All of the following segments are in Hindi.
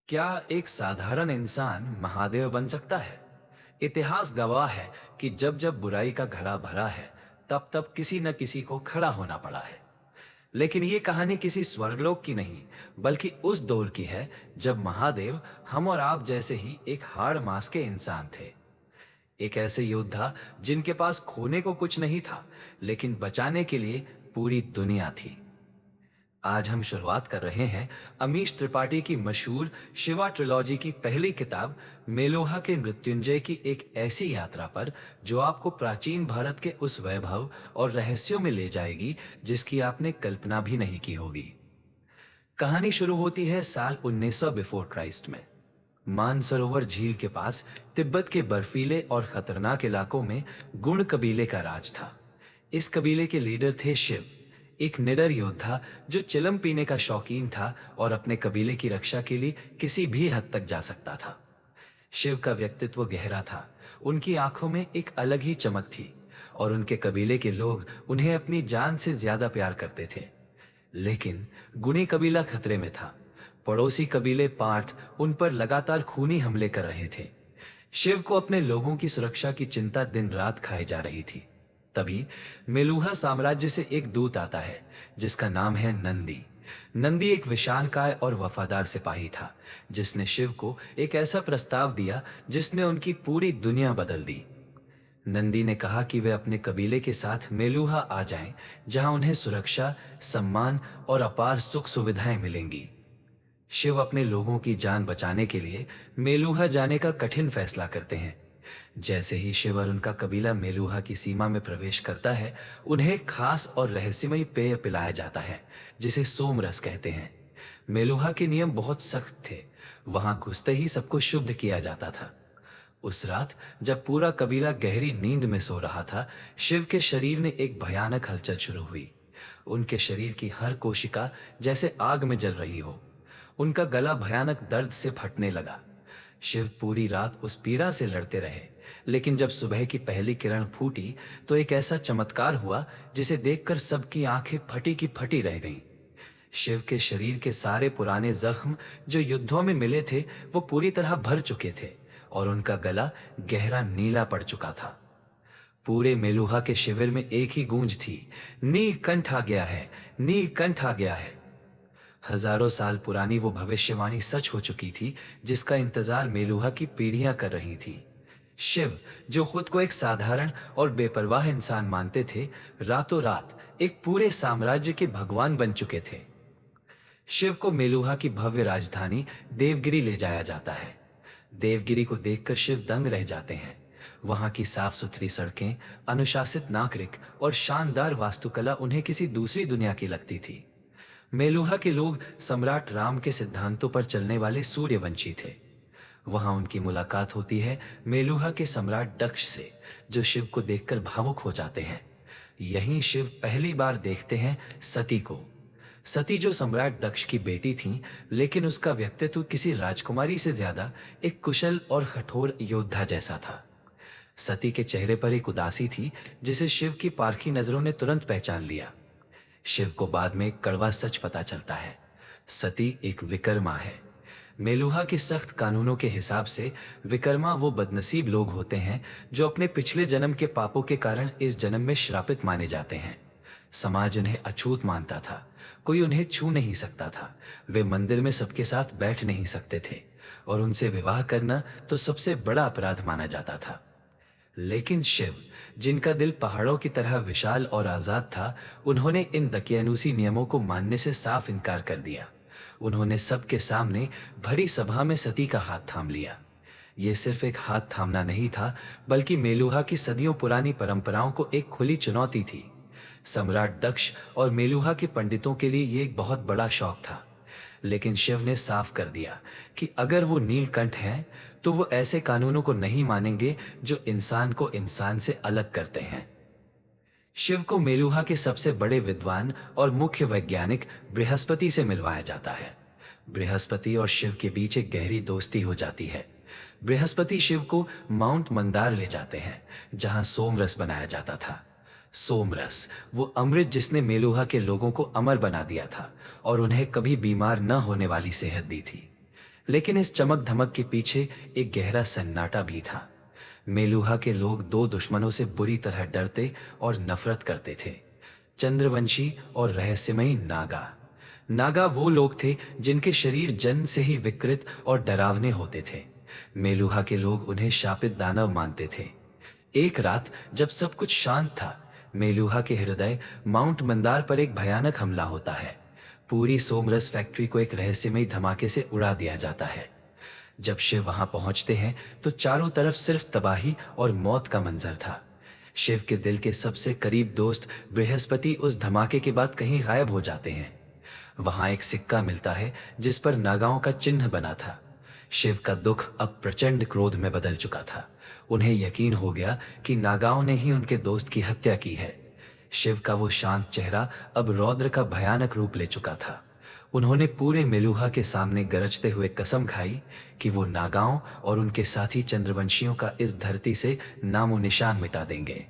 क्या एक साधारण इंसान महादेव बन सकता है? इतिहास गवाह है कि जब जब बुराई का घड़ा भरा है, तब तब किसी न किसी को खड़ा होना पड़ा है। लेकिन ये कहानी किसी स्वर्गलोक की नहीं, बल्कि उस दौर की है जब महादेव हम और आप जैसे ही एक हाड़ मास के इंसान थे। एक ऐसे योद्धा जिनके पास खोने को कुछ नहीं था, लेकिन बचाने के लिए पूरी दुनिया थी। आज हम शुरुआत कर रहे हैं अमीश त्रिपाठी की मशहूर शिवा ट्रिलॉजी की पहली किताब मेलोहा के मृत्युंजय की एक ऐसी यात्रा पर जो आपको प्राचीन भारत के उस वैभव और रहस्यों में ले जाएगी जिसकी आपने कल्पना भी नहीं की होगी। कहानी शुरू होती है साल 1900 बिफोर क्राइस्ट में। मानसरोवर झील के पास तिब्बत के बर्फीले और खतरनाक इलाकों में गुण कबीले का राज था। इस कबीले के लीडर थे शिव, एक निडर योद्धा जो चिलम पीने का शौकीन था और अपने कबीले की रक्षा के लिए किसी भी हद तक जा सकता था। शिव का व्यक्तित्व गहरा था, उनकी आंखों में एक अलग ही चमक थी और उनके कबीले के लोग उन्हें अपनी जान से ज्यादा प्यार करते थे। लेकिन गुणी कबीला खतरे में था। पड़ोसी कबीले पार्थ उन पर लगातार खूनी हमले कर रहे थे। शिव को अपने लोगों की सुरक्षा की चिंता दिन रात खाई जा रही थी। तभी मेलुहा साम्राज्य से एक दूत आता है जिसका नाम है नंदी। नंदी एक विशालकाय और वफादार सिपाही था जिसने शिव को एक ऐसा प्रस्ताव दिया जिसने उनकी पूरी दुनिया बदल दी। नंदी ने कहा कि वे अपने कबीले के साथ मेलुहा आ जाएं, जहां उन्हें सुरक्षा, सम्मान और अपार सुख सुविधाएं मिलेंगी। शिव अपने लोगों की जान बचाने के लिए मेलुहा जाने का कठिन फैसला करते हैं। जैसे ही शिव और उनका कबीला मेलुहा की सीमा में प्रवेश करता है, उन्हें खास और रहस्यमयी पेय पिलाया जाता है जिसे सोमरस कहते हैं। मेलुहा के नियम बहुत सख्त थे, वहां घुसते ही सबको शुद्ध किया जाता था। उस रात जब पूरा कबीला गहरी नींद में सो रहा था, शिव के शरीर में एक भयानक हलचल शुरू हुई। उनके शरीर की हर कोशिका जैसे आग में जल रही हो। उनका गला भयानक दर्द से फटने लगा। शिव पूरी रात उस पीड़ा से लड़ते रहे, लेकिन जब सुबह की पहली किरण फूटी तो एक ऐसा चमत्कार हुआ जिसे देखकर सबकी आंखें फटी की फटी रह गईं। शिव के शरीर के सारे पुराने जख्म जो युद्धों में मिले थे वो पूरी तरह भर चुके थे और उनका गला गहरा नीला पड़ चुका था। पूरे मेलुहा के शिविर में एक ही गूंज थी, नीलकंठ आ गया है, नीलकंठ आ गया है। हजारों साल पुरानी वो भविष्यवाणी सच हो चुकी थी जिसका इंतजार मेलुहा की पीढ़ियां कर रही थी। शिव, जो खुद को एक साधारण और बेपरवाह इंसान मानते थे, रातों रात एक पूरे साम्राज्य के भगवान बन चुके थे। शिव को मेलुहा की भव्य राजधानी देवगिरी ले जाया जाता है। देवगिरी को देखकर शिव दंग रह जाते हैं। वहां की साफ सुथरी सड़कें, अनुशासित नागरिक और शानदार वास्तुकला उन्हें किसी दूसरी दुनिया की लगती थी। मेलुहा के लोग सम्राट राम के सिद्धांतों पर चलने वाले सूर्यवंशी थे। वहां उनकी मुलाकात होती है मेलुहा के सम्राट दक्ष से, जो शिव को देखकर भावुक हो जाते हैं। यहीं शिव पहली बार देखते हैं सती को। सती जो सम्राट दक्ष की बेटी थी, लेकिन उसका व्यक्तित्व किसी राजकुमारी से ज्यादा एक कुशल और कठोर योद्धा जैसा था। सती के चेहरे पर एक उदासी थी जिसे शिव की पारखी नजरों ने तुरंत पहचान लिया। शिव को बाद में एक कड़वा सच पता चलता है, सती एक विकर्मा है। मेलुहा के सख्त कानूनों के हिसाब से विकर्मा वो बदनसीब लोग होते हैं जो अपने पिछले जन्म के पापों के कारण इस जन्म में श्रापित माने जाते हैं। समाज उन्हें अछूत मानता था, कोई उन्हें छू नहीं सकता था। वे मंदिर में सबके साथ बैठ नहीं सकते थे और उनसे विवाह करना तो सबसे बड़ा अपराध माना जाता था। लेकिन शिव, जिनका दिल पहाड़ों की तरह विशाल और आजाद था, उन्होंने इन दकियानूसी नियमों को मानने से साफ इनकार कर दिया। उन्होंने सबके सामने भरी सभा में सती का हाथ थाम लिया। यह सिर्फ एक हाथ थामना नहीं था, बल्कि मेलुहा की सदियों पुरानी परंपराओं को एक खुली चुनौती थी। सम्राट दक्ष और मेलुहा के पंडितों के लिए यह एक बहुत बड़ा शौक था। लेकिन शिव ने साफ कर दिया कि अगर वो नीलकंठ हैं, तो वो ऐसे कानूनों को नहीं मानेंगे जो इंसान को इंसान से अलग करते हैं। शिव को मेलुहा के सबसे बड़े विद्वान और मुख्य वैज्ञानिक बृहस्पति से मिलवाया जाता है। बृहस्पति और शिव के बीच एक गहरी दोस्ती हो जाती है। बृहस्पति शिव को माउंट मंदार ले जाते हैं, जहां सोमरस बनाया जाता था। सोमरस, वो अमृत जिसने मेलुहा के लोगों को अमर बना दिया था और उन्हें कभी बीमार न होने वाली सेहत दी थी। लेकिन इस चमक धमक के पीछे एक गहरा सन्नाटा भी था। मेलुहा के लोग दो दुश्मनों से बुरी तरह डरते और नफरत करते थे, चंद्रवंशी और रहस्यमयी नागा। नागा वो लोग थे जिनके शरीर जन्म से ही विकृत और डरावने होते थे। मेलुहा के लोग उन्हें शापित दानव मानते थे। एक रात जब सब कुछ शांत था, मेलुहा के हृदय माउंट मंदार पर एक भयानक हमला होता है। पूरी सोमरस फैक्ट्री को एक रहस्यमयी धमाके से उड़ा दिया जाता है। जब शिव वहां पहुंचते हैं तो चारों तरफ सिर्फ तबाही और मौत का मंजर था। शिव के दिल के सबसे करीब दोस्त बृहस्पति उस धमाके के बाद कहीं गायब हो जाते हैं। वहां एक सिक्का मिलता है जिस पर नागाओं का चिन्ह बना था। शिव का दुख अब प्रचंड क्रोध में बदल चुका था। उन्हें यकीन हो गया कि नागाओं ने ही उनके दोस्त की हत्या की है। शिव का वो शांत चेहरा अब रौद्र का भयानक रूप ले चुका था। उन्होंने पूरे मेलुहा के सामने गरजते हुए कसम खाई कि वो नागाओं और उनके साथी चंद्रवंशियों का इस धरती से नामो निशान मिटा देंगे।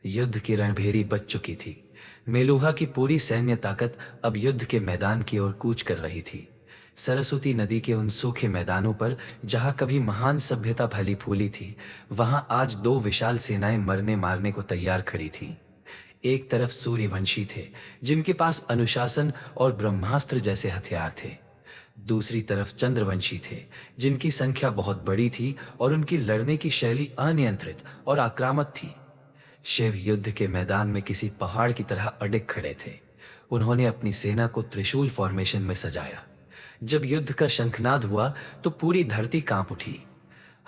युद्ध की रणभेरी बज चुकी थी। मेलुहा की पूरी सैन्य ताकत अब युद्ध के मैदान की ओर कूच कर रही थी। सरस्वती नदी के उन सूखे मैदानों पर जहां कभी महान सभ्यता फली फूली थी, वहां आज दो विशाल सेनाएं मरने मारने को तैयार खड़ी थीं। एक तरफ सूर्यवंशी थे जिनके पास अनुशासन और ब्रह्मास्त्र जैसे हथियार थे। दूसरी तरफ चंद्रवंशी थे जिनकी संख्या बहुत बड़ी थी और उनकी लड़ने की शैली अनियंत्रित और आक्रामक थी। शिव युद्ध के मैदान में किसी पहाड़ की तरह अडिग खड़े थे। उन्होंने अपनी सेना को त्रिशूल फॉर्मेशन में सजाया। जब युद्ध का शंखनाद हुआ तो पूरी धरती कांप उठी।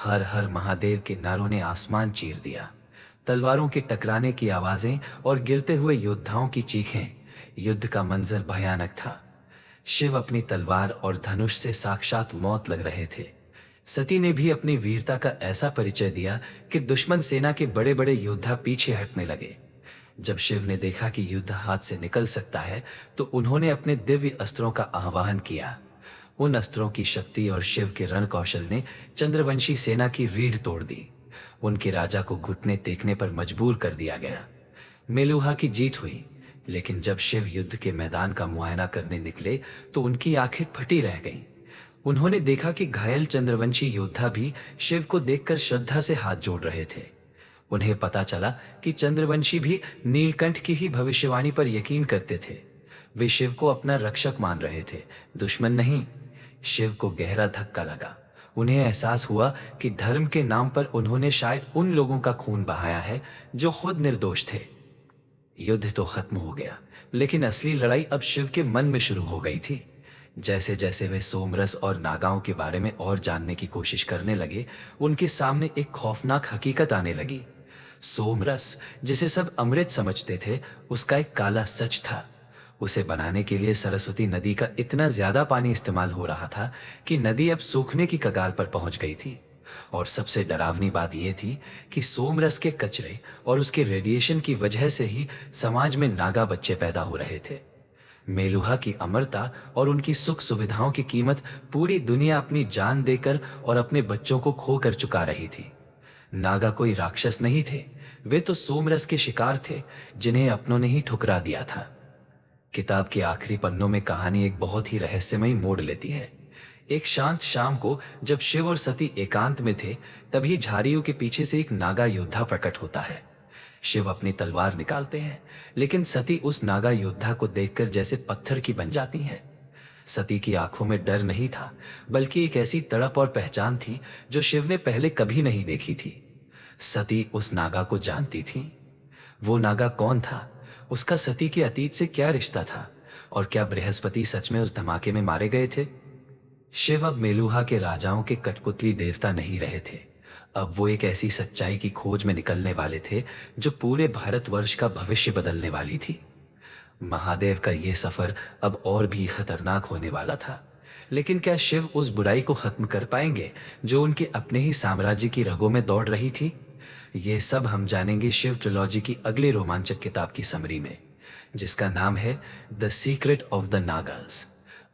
हर हर महादेव के नारों ने आसमान चीर दिया। तलवारों के टकराने की आवाजें और गिरते हुए योद्धाओं की चीखें। युद्ध का मंजर भयानक था। शिव अपनी तलवार और धनुष से साक्षात मौत लग रहे थे। सती ने भी अपनी वीरता का ऐसा परिचय दिया कि दुश्मन सेना के बड़े बड़े योद्धा पीछे हटने लगे। जब शिव ने देखा कि युद्ध हाथ से निकल सकता है तो उन्होंने अपने दिव्य अस्त्रों का आह्वान किया। उन अस्त्रों की शक्ति और शिव के रण कौशल ने चंद्रवंशी सेना की रीढ़ तोड़ दी। उनके राजा को घुटने टेकने पर मजबूर कर दिया गया। मेलुहा की जीत हुई, लेकिन जब शिव युद्ध के मैदान का मुआयना करने निकले तो उनकी आंखें फटी रह गईं। उन्होंने देखा कि घायल चंद्रवंशी योद्धा भी शिव को देखकर श्रद्धा से हाथ जोड़ रहे थे। उन्हें पता चला कि चंद्रवंशी भी नीलकंठ की ही भविष्यवाणी पर यकीन करते थे। वे शिव को अपना रक्षक मान रहे थे, दुश्मन नहीं। शिव को गहरा धक्का लगा। उन्हें एहसास हुआ कि धर्म के नाम पर उन्होंने शायद उन लोगों का खून बहाया है जो खुद निर्दोष थे। युद्ध तो खत्म हो गया, लेकिन असली लड़ाई अब शिव के मन में शुरू हो गई थी। जैसे जैसे वे सोमरस और नागाओं के बारे में और जानने की कोशिश करने लगे, उनके सामने एक खौफनाक हकीकत आने लगी। सोमरस, जिसे सब अमृत समझते थे, उसका एक काला सच था। उसे बनाने के लिए सरस्वती नदी का इतना ज्यादा पानी इस्तेमाल हो रहा था कि नदी अब सूखने की कगार पर पहुंच गई थी। और सबसे डरावनी बात यह थी कि सोमरस के कचरे और उसके रेडिएशन की वजह से ही समाज में नागा बच्चे पैदा हो रहे थे। मेलुहा की अमरता और उनकी सुख सुविधाओं की कीमत पूरी दुनिया अपनी जान देकर और अपने बच्चों को खो कर चुका रही थी। नागा कोई राक्षस नहीं थे, वे तो सोमरस के शिकार थे जिन्हें अपनों ने ही ठुकरा दिया था। किताब के आखिरी पन्नों में कहानी एक बहुत ही रहस्यमयी मोड़ लेती है। एक शांत शाम को जब शिव और सती एकांत में थे, तभी झाड़ियों के पीछे से एक नागा योद्धा प्रकट होता है। शिव अपनी तलवार निकालते हैं, लेकिन सती उस नागा योद्धा को देखकर जैसे पत्थर की बन जाती हैं। सती की आंखों में डर नहीं था, बल्कि एक ऐसी तड़प और पहचान थी जो शिव ने पहले कभी नहीं देखी थी। सती उस नागा को जानती थी। वो नागा कौन था? उसका सती के अतीत से क्या रिश्ता था? और क्या बृहस्पति सच में उस धमाके में मारे गए थे? शिव अब मेलुहा के राजाओं के कठपुतली देवता नहीं रहे थे। अब वो एक ऐसी सच्चाई की खोज में निकलने वाले थे जो पूरे भारतवर्ष का भविष्य बदलने वाली थी। महादेव का ये सफर अब और भी खतरनाक होने वाला था। लेकिन क्या शिव उस बुराई को खत्म कर पाएंगे जो उनके अपने ही साम्राज्य की रगों में दौड़ रही थी? ये सब हम जानेंगे शिव ट्रिलॉजी की अगली रोमांचक किताब की समरी में, जिसका नाम है the secret of the Nagas.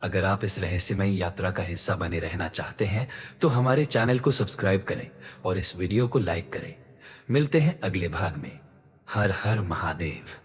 अगर आप इस रहस्यमयी यात्रा का हिस्सा बने रहना चाहते हैं तो हमारे चैनल को सब्सक्राइब करें और इस वीडियो को लाइक करें। मिलते हैं अगले भाग में। हर हर महादेव।